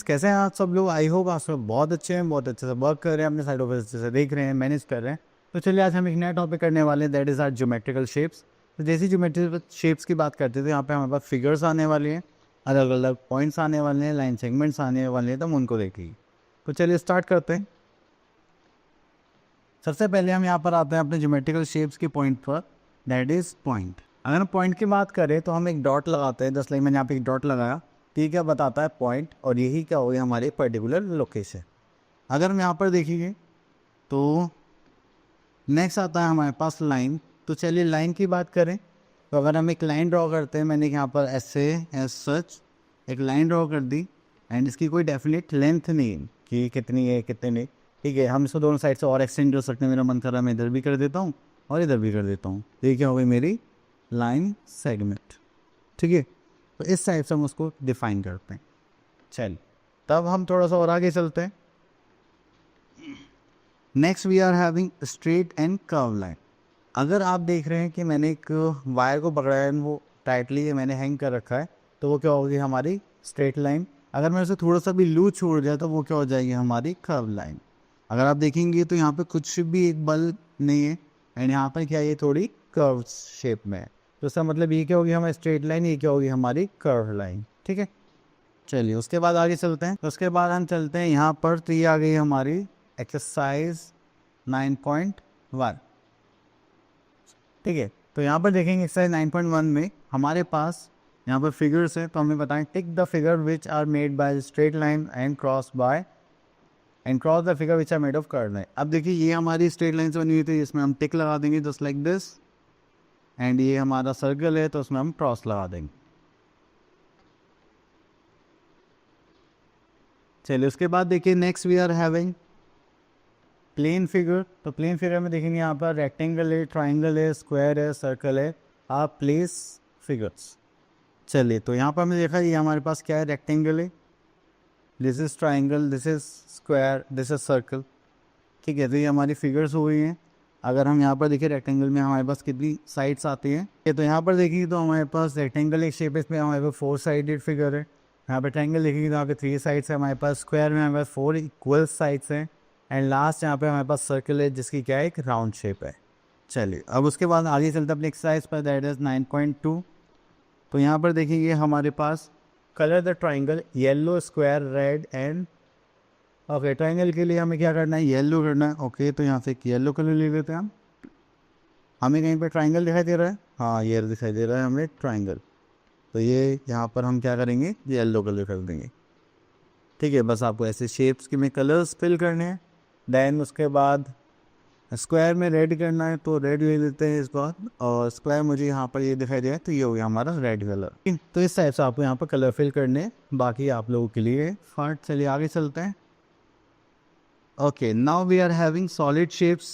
कैसे हैं आप सब लोग? आई होप आप सब बहुत अच्छे हैं, बहुत अच्छे से वर्क कर रहे हैं, अपने साइड ऑफ अच्छे से देख रहे हैं, मैनेज कर रहे हैं। तो चलिए आज हम एक नया टॉपिक करने वाले हैं, that is are geometrical shapes. तो जैसी ज्योमेट्रिकल शेप्स की बात करते थे, यहाँ पे हमारे पास फिगर्स आने वाले हैं, अलग अलग पॉइंट्स आने वाले हैं, लाइन सेगमेंट्स आने वाले हैं, तो हम उनको देखेंगे। तो चलिए स्टार्ट करते हैं। सबसे पहले हम यहाँ पर आते हैं अपने ज्योमेट्रिकल शेप्स के पॉइंट पर, दैट इज़ पॉइंट। अगर हम पॉइंट की बात करें तो हम एक डॉट लगाते हैं, जस्ट लाइक मैंने यहाँ पे एक डॉट लगाया, ठीक है, बताता है पॉइंट, और यही क्या हो गया हमारे पर्टिकुलर लोकेशन। अगर हम यहाँ पर देखेंगे तो नेक्स्ट आता है हमारे पास लाइन। तो चलिए लाइन की बात करें तो अगर हम एक लाइन ड्रॉ करते हैं, मैंने यहाँ पर ऐसे एज सच एक लाइन ड्रॉ कर दी, एंड इसकी कोई डेफिनेट लेंथ नहीं है कि कितनी है कितनी नहीं, ठीक है। हम इसको दोनों साइड से और एक्सटेंड कर सकते हैं, मेरा मन कर रहा है मैं इधर भी कर देता हूँ और इधर भी कर देता हूँ, तो ये क्या हो गई मेरी लाइन सेगमेंट, ठीक है। तो इस टाइप से हम उसको डिफाइन करते हैं। चल तब हम थोड़ा सा और आगे चलते हैं। Next we are having straight and curve line. अगर आप देख रहे हैं कि मैंने एक वायर को पकड़ा है, वो टाइटली मैंने हैंग कर रखा है, तो वो क्या होगी हमारी स्ट्रेट लाइन। अगर मैं उसे थोड़ा सा भी लूज छोड़ दिया तो वो क्या हो जाएगी हमारी कर्व लाइन। अगर आप देखेंगे तो यहाँ पे कुछ भी एक बल नहीं है, एंड यहाँ पर क्या ये थोड़ी कर्व शेप में है, तो इसका मतलब ये क्या होगी हमारी स्ट्रेट लाइन, ये क्या होगी हमारी कर्व लाइन, ठीक है। चलिए उसके बाद आगे चलते हैं। तो उसके बाद हम चलते हैं यहाँ पर, तो ये आ गई हमारी एक्सरसाइज 9.1, ठीक है। तो यहाँ पर देखेंगे एक्सरसाइज 9.1 में हमारे पास यहाँ पर फिगर्स है, तो हमें बताएं tick the figure which are made by straight line and cross the figure which are made of curve line. अब देखिए ये हमारी स्ट्रेट लाइन से बनी हुई थी, इसमें हम टिक लगा देंगे जस्ट लाइक दिस, एंड ये हमारा सर्कल है तो उसमें हम क्रॉस लगा देंगे। चलिए उसके बाद देखिए next we are having plane figure. तो प्लेन फिगर में देखेंगे यहाँ पर रेक्टेंगल है, ट्राइंगल है, स्क्वायर है, सर्कल है, आप प्लेस फिगर्स। चलिए तो यहाँ पर हमने देखा ये हमारे पास क्या है, रेक्टेंगल है, this is triangle, this is square, this is circle, ठीक है। तो ये हमारी फिगर्स हो गई हैं। अगर हम यहाँ पर देखिए रेक्टेंगल में हमारे पास कितनी साइड्स आती हैं, तो यहाँ पर देखिए तो हमारे पास रेक्टेंगल एक शेप है, इसमें हमारे पास 4 साइडेड फिगर है। यहाँ पर ट्राइंगल देखेंगे तो यहाँ पे 3 साइड्स है हमारे पास, स्क्वायर में हमारे पास 4 इक्वल साइड्स हैं, एंड लास्ट यहाँ पे हमारे पास सर्कल है जिसकी क्या है एक राउंड शेप है। चलिए अब उसके बाद आगे चलते अपने एक्सरसाइज पर, दैट इज 9.2। तो यहाँ पर देखेंगे हमारे पास colour the triangle yellow, square, red and okay. Triangle के लिए हमें क्या करना है, येलो करना है, ओके। तो यहाँ से एक येलो कलर ले लेते हैं हम। हमें कहीं पर ट्राइंगल दिखाई दे रहा है, हाँ ये दिखाई दे रहा है हमें ट्राइंगल, तो ये यहाँ पर हम क्या करेंगे, येलो कलर कर देंगे, ठीक है। बस आपको ऐसे शेप्स के में कलर्स फिल करने हैं। देन उसके बाद स्क्वायर में रेड करना है तो रेड ले लेते हैं इस बार, और स्क्वायर मुझे यहाँ पर ये दिखाई दे रहा है तो ये हो गया हमारा रेड कलर। तो इस टाइप से आपको यहाँ पर कलर फिल करने हैं, बाकी आप लोगों के लिए फाट। चलिए आगे चलते हैं। Okay now we are having solid shapes.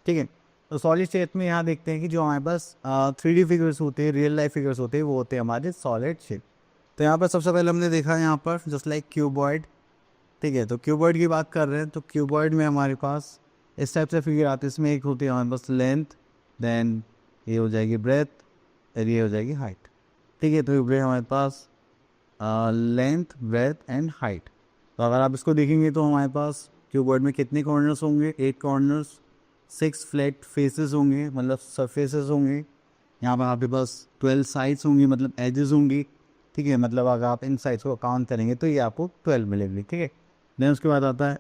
ठीक है, तो सॉलिड शेप में यहाँ देखते हैं कि जो हमारे पास 3D फिगर्स होते हैं, रियल लाइफ फिगर्स होते हैं, वो होते हैं हमारे सॉलिड शेप। तो यहाँ पर सबसे पहले हमने देखा यहाँ पर जस्ट लाइक क्यूबॉइड, ठीक है। तो क्यूबॉइड की बात कर रहे हैं, तो क्यूबॉइड में हमारे पास इस टाइप से फिगर आते हैं, इसमें एक होती है हमारे पास लेंथ, देन ये हो जाएगी ब्रेथ, और ये हो जाएगी हाइट, ठीक है। तो ये हमारे पास लेंथ, ब्रेथ एंड हाइट। तो अगर आप इसको देखेंगे तो हमारे पास क्यूबॉइड में कितने कॉर्नर्स होंगे, 8 कॉर्नर्स, 6 फ्लैट फेसेस होंगे मतलब सरफेसेस होंगे। यहाँ पर आपके पास 12 साइड्स होंगी मतलब एजेस होंगी, ठीक है। मतलब अगर आप इन साइड्स को काउंट करेंगे तो ये आपको 12 मिलेंगे, ठीक है। देन उसके बाद आता है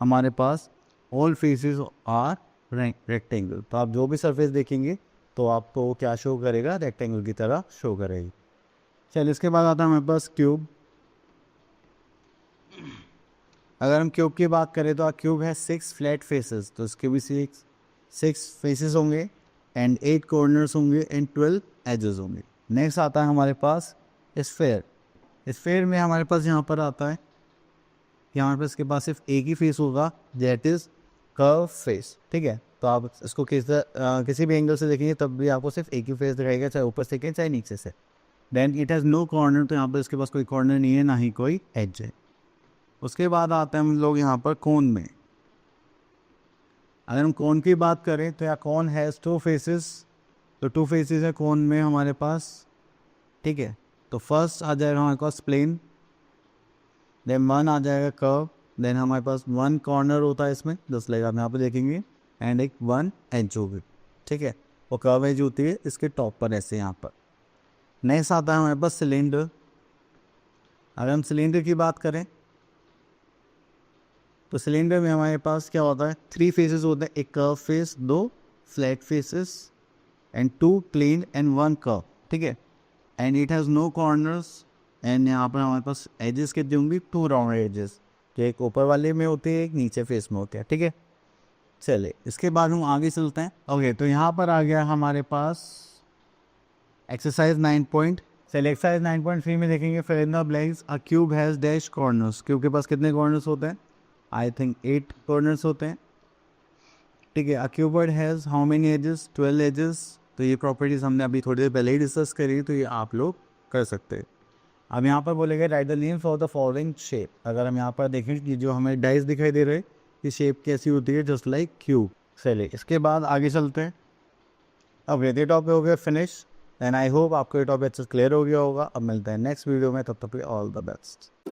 हमारे पास ऑल फेसेस आर रेक्टेंगल। तो आप जो भी सरफेस देखेंगे तो आपको क्या शो करेगा, रेक्टेंगल की तरह शो करेगी। चलिए इसके बाद आता है हमारे पास क्यूब। अगर हम क्यूब की बात करें तो क्यूब है 6 फ्लैट फेसेस, तो इसके भी 6 फेसेस होंगे, एंड 8 कॉर्नर्स होंगे, एंड 12 एजेस होंगे। नेक्स्ट आता है हमारे पास स्फेयर। स्फेयर में हमारे पास यहाँ पर आता है कि हमारे पास इसके पास सिर्फ एक ही फेस होगा, दैट इज कर्व फेस, ठीक है। तो आप इसको किसी भी एंगल से देखेंगे तब भी आपको सिर्फ एक ही फेस दिखाएगा, चाहे ऊपर से चाहे नीचे से। Then it has no corner, तो यहाँ पर इसके पास कोई कॉर्नर नहीं है, ना ही कोई एज है। उसके बाद आते हैं हम लोग यहाँ पर कोन में। अगर हम कोन की बात करें तो या कोन हैज़ टू फेसेस, तो टू फेसेस है कोन में हमारे पास, ठीक है। तो फर्स्ट आ जाएगा हमारे पास प्लेन, देन वन आ जाएगा कर्व, देन हमारे पास वन कॉर्नर होता है इसमें, जस्ट लाइक आप यहाँ पे देखेंगे, एंड एक वन एज होगी, ठीक है। वो कर्व एज होती है इसके टॉप पर ऐसे यहाँ पर। नेक्स्ट आता है हमारे पास सिलेंडर। अगर हम सिलेंडर की बात करें तो सिलेंडर में हमारे पास क्या होता है, थ्री फेसेस होते हैं, एक कर्व फेस, दो flat faces and two plane and one curve, ठीक है। And it has no corners, and यहाँ पर हमारे पास एजेस कितनी होंगी, टू राउंड एजेस, जो एक ऊपर वाले में होते हैं एक नीचे फेस में होते हैं, ठीक है। चलिए इसके बाद हम आगे चलते हैं। ओके, तो यहाँ पर आ गया हमारे पास एक्सरसाइज 9 चलिए एक्सरसाइज 9.3 में देखेंगे, फिर in the blanks a cube has dash corners. Cube के पास कितने कॉर्नर्स होते हैं, आई थिंक 8 कॉर्नर्स होते हैं, ठीक है। A cuboid has how many edges, 12 edges. तो ये प्रॉपर्टीज़ हमने अभी थोड़ी देर पहले ही डिस्कस करी, तो ये आप लोग कर सकते हैं। अब यहाँ पर बोलेंगे right the name for the following shape. अगर हम यहाँ पर देखें कि जो हमें डाइस दिखाई दे रहे हैं, ये शेप कैसी होती है, जस्ट लाइक क्यूब। चलिए इसके बाद आगे चलते हैं। अब ये टॉपिक हो गया फिनिश, एंड आई होप आपको ये टॉपिक अच्छे से क्लियर हो गया होगा। अब मिलते हैं नेक्स्ट वीडियो में, तब तक ऑल द बेस्ट।